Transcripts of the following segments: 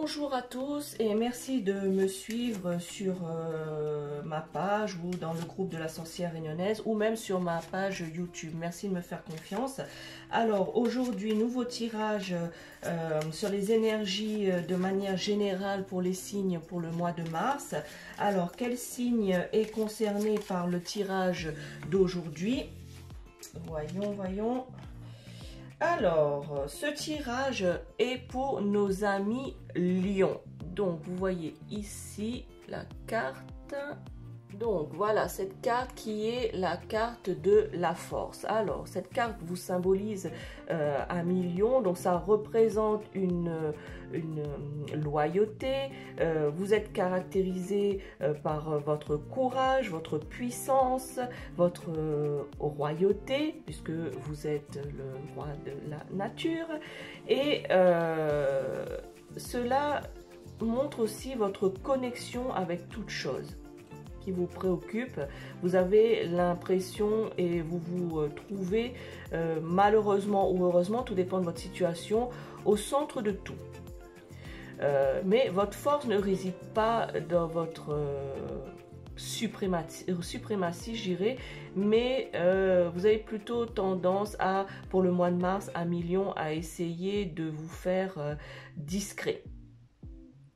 Bonjour à tous et merci de me suivre sur ma page ou dans le groupe de la sorcière réunionnaise ou même sur ma page YouTube. Merci de me faire confiance. Alors aujourd'hui, nouveau tirage sur les énergies de manière générale pour les signes pour le mois de mars. Alors quel signe est concerné par le tirage d'aujourd'hui? Voyons. Alors, ce tirage est pour nos amis lions. Donc, vous voyez ici la carte. Donc, voilà cette carte qui est la carte de la force. Alors, cette carte vous symbolise un million. Donc, ça représente une loyauté. Vous êtes caractérisé par votre courage, votre puissance, votre royauté, puisque vous êtes le roi de la nature. Et cela montre aussi votre connexion avec toute chose qui vous préoccupe. Vous avez l'impression et vous vous trouvez malheureusement ou heureusement, tout dépend de votre situation, au centre de tout. Mais votre force ne réside pas dans votre suprématie, je dirais, mais vous avez plutôt tendance à, pour le mois de mars, à million, à essayer de vous faire discret.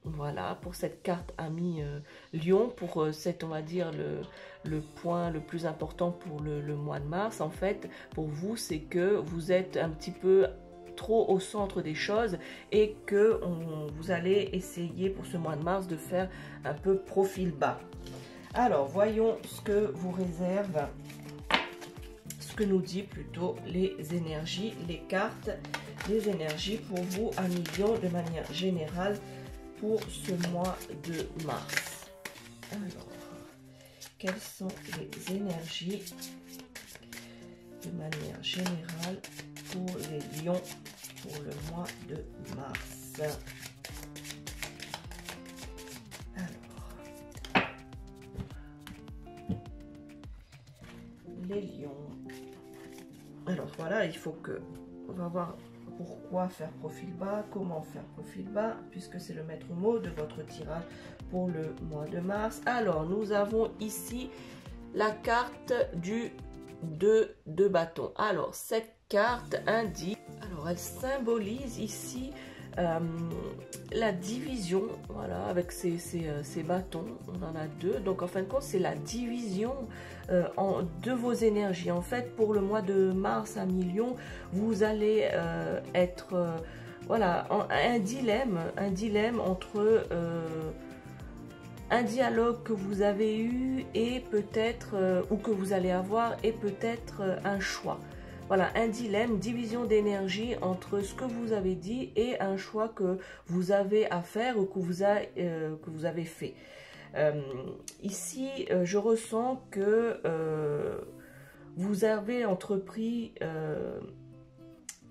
Voilà, pour cette carte ami Lion, pour cette, on va dire, le point le plus important pour le mois de mars, en fait, pour vous, c'est que vous êtes un petit peu trop au centre des choses et que vous allez essayer pour ce mois de mars de faire un peu profil bas. Alors, voyons ce que vous réserve, ce que nous dit plutôt les énergies, les cartes, les énergies pour vous, amis Lion, de manière générale, pour ce mois de mars. Alors, quelles sont les énergies de manière générale pour les lions pour le mois de mars? Alors, les lions. Alors voilà, il faut que on va voir pourquoi faire profil bas, comment faire profil bas, puisque c'est le maître mot de votre tirage pour le mois de mars. Alors, nous avons ici la carte du 2 de bâton. Alors, cette carte indique, alors elle symbolise ici la division, voilà, avec ces bâtons, on en a deux, donc en fin de compte c'est la division de vos énergies. En fait, pour le mois de mars à million, vous allez être voilà, un dilemme entre un dialogue que vous avez eu et peut-être ou que vous allez avoir et peut-être un choix. Voilà, un dilemme, division d'énergie entre ce que vous avez dit et un choix que vous avez à faire ou que vous avez fait. Ici, je ressens que vous avez entrepris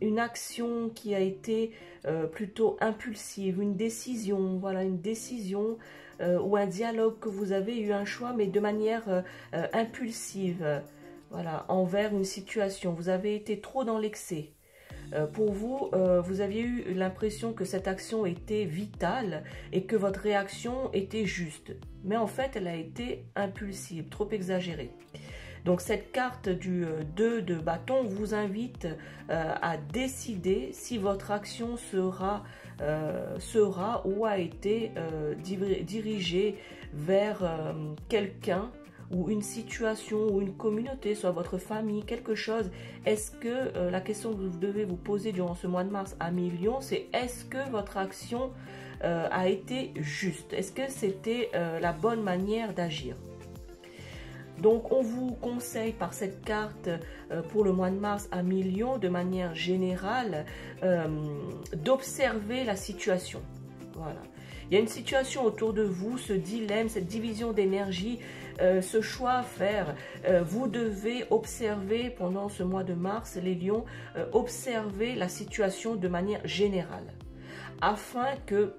une action qui a été plutôt impulsive, une décision, voilà, une décision ou un dialogue que vous avez eu un choix, mais de manière impulsive. Voilà, envers une situation, vous avez été trop dans l'excès. Pour vous, vous aviez eu l'impression que cette action était vitale et que votre réaction était juste. Mais en fait, elle a été impulsive, trop exagérée. Donc cette carte du 2 de bâton vous invite à décider si votre action sera ou a été dirigée vers quelqu'un ou une situation ou une communauté, soit votre famille, quelque chose. Est-ce que la question que vous devez vous poser durant ce mois de mars à million, c'est est-ce que votre action a été juste? Est-ce que c'était la bonne manière d'agir? Donc, on vous conseille par cette carte pour le mois de mars à million, de manière générale, d'observer la situation. Voilà. Il y a une situation autour de vous, ce dilemme, cette division d'énergie, ce choix à faire. Vous devez observer pendant ce mois de mars, les lions, observer la situation de manière générale. Afin que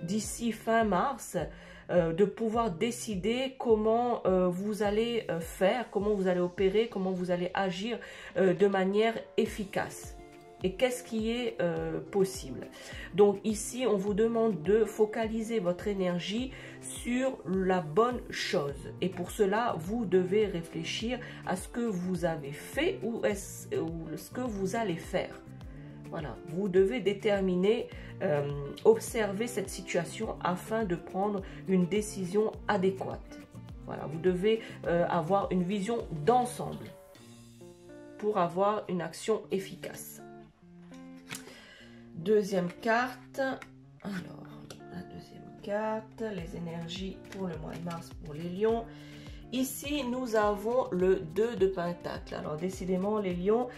d'ici fin mars, de pouvoir décider comment vous allez faire, comment vous allez opérer, comment vous allez agir de manière efficace. et qu'est-ce qui est possible. Donc ici, on vous demande de focaliser votre énergie sur la bonne chose. Et pour cela, vous devez réfléchir à ce que vous avez fait ou ce que vous allez faire. Voilà, vous devez déterminer, observer cette situation afin de prendre une décision adéquate. Voilà, vous devez avoir une vision d'ensemble pour avoir une action efficace. Deuxième carte. Alors, la deuxième carte, les énergies pour le mois de mars pour les lions. Ici, nous avons le 2 de pentacle. Alors, décidément, les lions,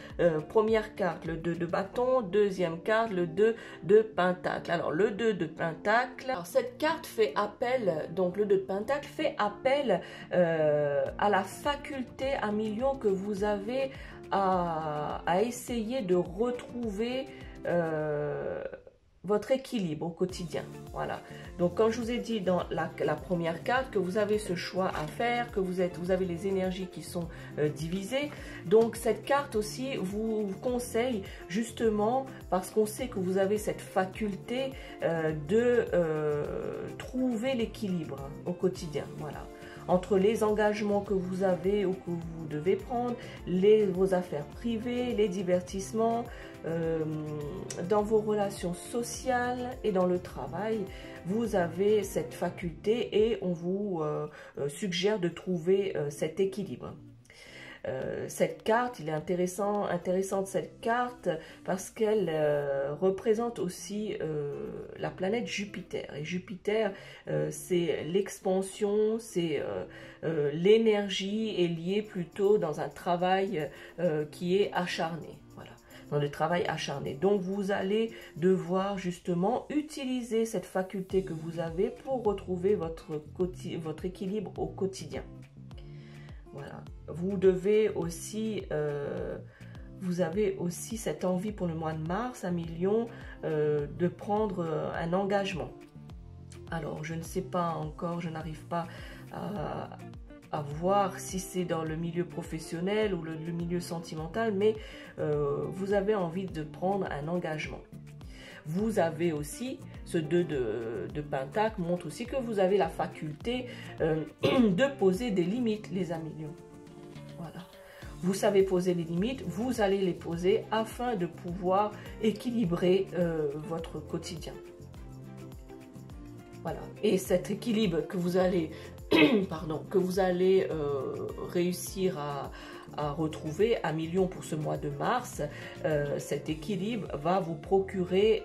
première carte, le 2 de bâton. Deuxième carte, le 2 de pentacle. Alors, le 2 de pentacle. Alors, cette carte fait appel, donc le 2 de pentacle fait appel à la faculté à millions que vous avez à essayer de retrouver votre équilibre au quotidien. Voilà. Donc, comme je vous ai dit dans la première carte, que vous avez ce choix à faire, que vous avez les énergies qui sont divisées. Donc, cette carte aussi vous conseille justement, parce qu'on sait que vous avez cette faculté de trouver l'équilibre au quotidien. Voilà. Entre les engagements que vous avez ou que vous devez prendre, vos affaires privées, les divertissements, dans vos relations sociales et dans le travail, vous avez cette faculté et on vous suggère de trouver cet équilibre. Cette carte, il est intéressante cette carte parce qu'elle représente aussi la planète Jupiter. Et Jupiter, c'est l'expansion, c'est l'énergie est liée plutôt dans un travail qui est acharné. Voilà, dans le travail acharné. Donc vous allez devoir justement utiliser cette faculté que vous avez pour retrouver votre équilibre au quotidien. Voilà. Vous devez aussi, vous avez aussi cette envie pour le mois de mars, à million, de prendre un engagement. Alors, je ne sais pas encore, je n'arrive pas à voir si c'est dans le milieu professionnel ou le milieu sentimental, mais vous avez envie de prendre un engagement. Vous avez aussi, ce 2 de pentacle montre aussi que vous avez la faculté de poser des limites, les amis lions. Voilà. Vous savez poser les limites, vous allez les poser afin de pouvoir équilibrer votre quotidien. Voilà. Et cet équilibre que vous allez, réussir à retrouver à million pour ce mois de mars, cet équilibre va vous procurer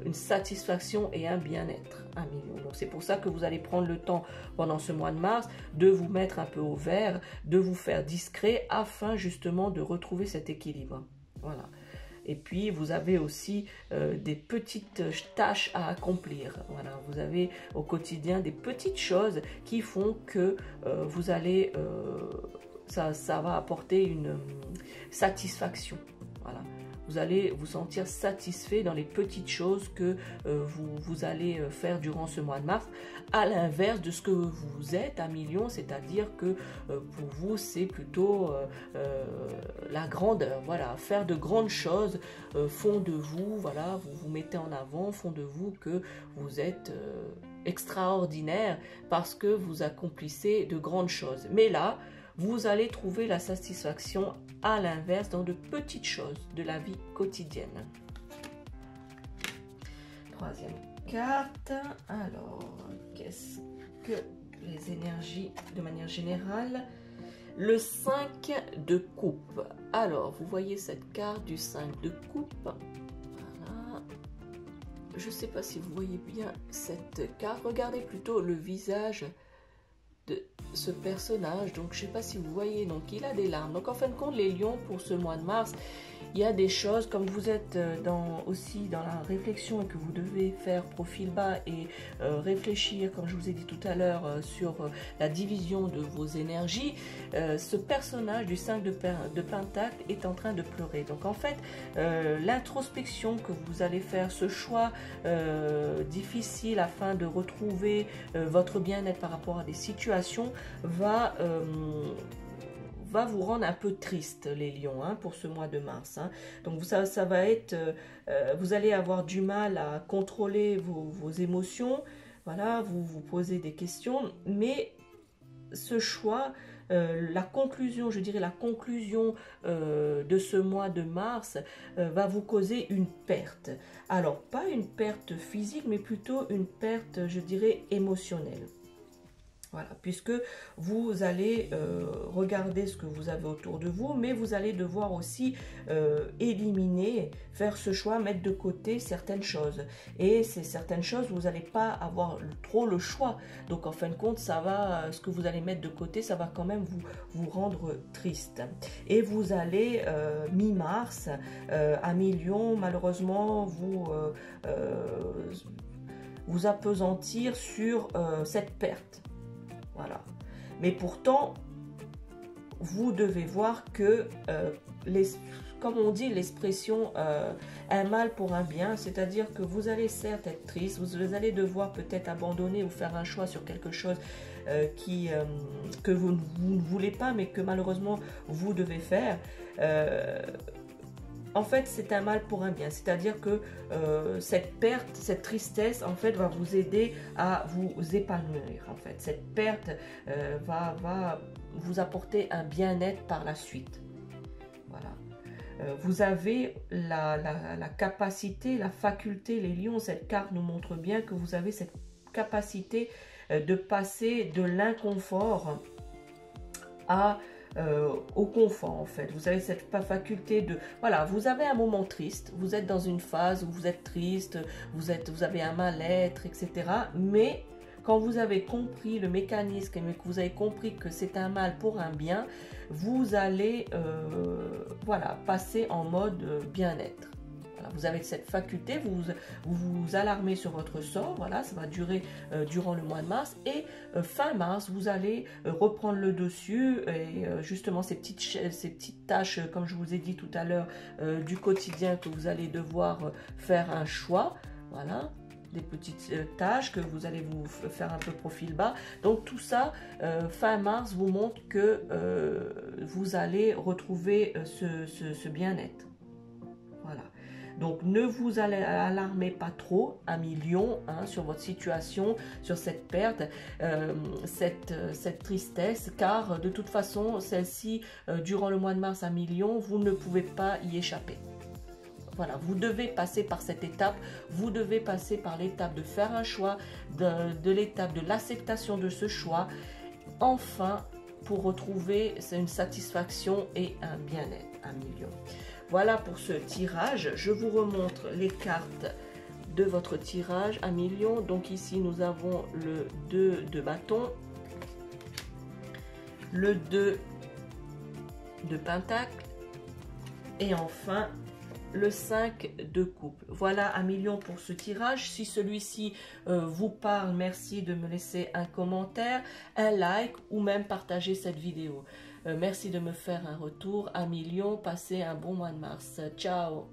une satisfaction et un bien-être à million. Donc c'est pour ça que vous allez prendre le temps pendant ce mois de mars de vous mettre un peu au vert, de vous faire discret afin justement de retrouver cet équilibre. Voilà. Et puis, vous avez aussi des petites tâches à accomplir. Voilà, vous avez au quotidien des petites choses qui font que vous allez, ça va apporter une satisfaction. Voilà. Vous allez vous sentir satisfait dans les petites choses que vous allez faire durant ce mois de mars, à l'inverse de ce que vous êtes à million, c'est-à-dire que pour vous, c'est plutôt la grandeur. Voilà, faire de grandes choses font de vous, voilà, vous vous mettez en avant, font de vous que vous êtes extraordinaire parce que vous accomplissez de grandes choses. Mais là, vous allez trouver la satisfaction à l'inverse dans de petites choses de la vie quotidienne. Troisième carte. Alors, qu'est-ce que les énergies de manière générale? Le 5 de coupe. Alors, vous voyez cette carte du 5 de coupe. Voilà. Je ne sais pas si vous voyez bien cette carte. Regardez plutôt le visage de ce personnage. Donc, je ne sais pas si vous voyez. Donc, il a des larmes. Donc, en fin de compte, les lions, pour ce mois de mars, il y a des choses, comme vous êtes aussi dans la réflexion et que vous devez faire profil bas et réfléchir, comme je vous ai dit tout à l'heure, sur la division de vos énergies, ce personnage du 5 de pentacle est en train de pleurer. Donc en fait, l'introspection que vous allez faire, ce choix difficile afin de retrouver votre bien-être par rapport à des situations, va va vous rendre un peu triste, les lions, hein, pour ce mois de mars. Hein. Donc ça va être, vous allez avoir du mal à contrôler vos émotions, voilà, vous posez des questions, mais ce choix, la conclusion, je dirais la conclusion de ce mois de mars va vous causer une perte. Alors, pas une perte physique, mais plutôt une perte, je dirais, émotionnelle. Voilà, puisque vous allez regarder ce que vous avez autour de vous, mais vous allez devoir aussi éliminer, faire ce choix, mettre de côté certaines choses. Et ces certaines choses, vous n'allez pas avoir trop le choix. Donc en fin de compte, ça va, ce que vous allez mettre de côté, ça va quand même vous rendre triste. Et vous allez, mi-mars, à mi-lion, malheureusement, vous appesantir sur cette perte. Voilà. Mais pourtant, vous devez voir que, comme on dit, l'expression un mal pour un bien, c'est-à-dire que vous allez certes être triste, vous allez devoir peut-être abandonner ou faire un choix sur quelque chose que vous ne voulez pas, mais que malheureusement vous devez faire. En fait, c'est un mal pour un bien, c'est-à-dire que cette perte, cette tristesse, en fait, va vous aider à vous épanouir. En fait, cette perte va vous apporter un bien-être par la suite. Voilà. Vous avez la capacité, la faculté, les lions, cette carte nous montre bien que vous avez cette capacité de passer de l'inconfort au confort, en fait. Vous avez cette faculté de, voilà, vous avez un moment triste, vous êtes dans une phase où vous êtes triste, vous avez un mal-être, etc. Mais quand vous avez compris le mécanisme et que vous avez compris que c'est un mal pour un bien, vous allez voilà, passer en mode bien-être. Vous avez cette faculté, vous alarmez sur votre sort, voilà, ça va durer durant le mois de mars, et fin mars, vous allez reprendre le dessus, et justement ces petites tâches, comme je vous ai dit tout à l'heure, du quotidien, que vous allez devoir faire un choix, voilà, des petites tâches que vous allez vous faire un peu profil bas. Donc tout ça, fin mars, vous montre que vous allez retrouver ce bien-être. Voilà. Donc ne vous alarmez pas trop, amis lions, hein, sur votre situation, sur cette perte, cette tristesse, car de toute façon, celle-ci, durant le mois de mars, amis lions, vous ne pouvez pas y échapper. Voilà, vous devez passer par cette étape, vous devez passer par l'étape de faire un choix, de l'étape de l'acceptation de ce choix, enfin, pour retrouver une satisfaction et un bien-être, amis lions. Voilà pour ce tirage. Je vous remontre les cartes de votre tirage, amis lions. Donc ici, nous avons le 2 de bâton, le 2 de pentacle et enfin le 5 de coupe. Voilà, amis lions, pour ce tirage. Si celui-ci vous parle, merci de me laisser un commentaire, un like ou même partager cette vidéo. Merci de me faire un retour. Amis lions, passez un bon mois de mars. Ciao!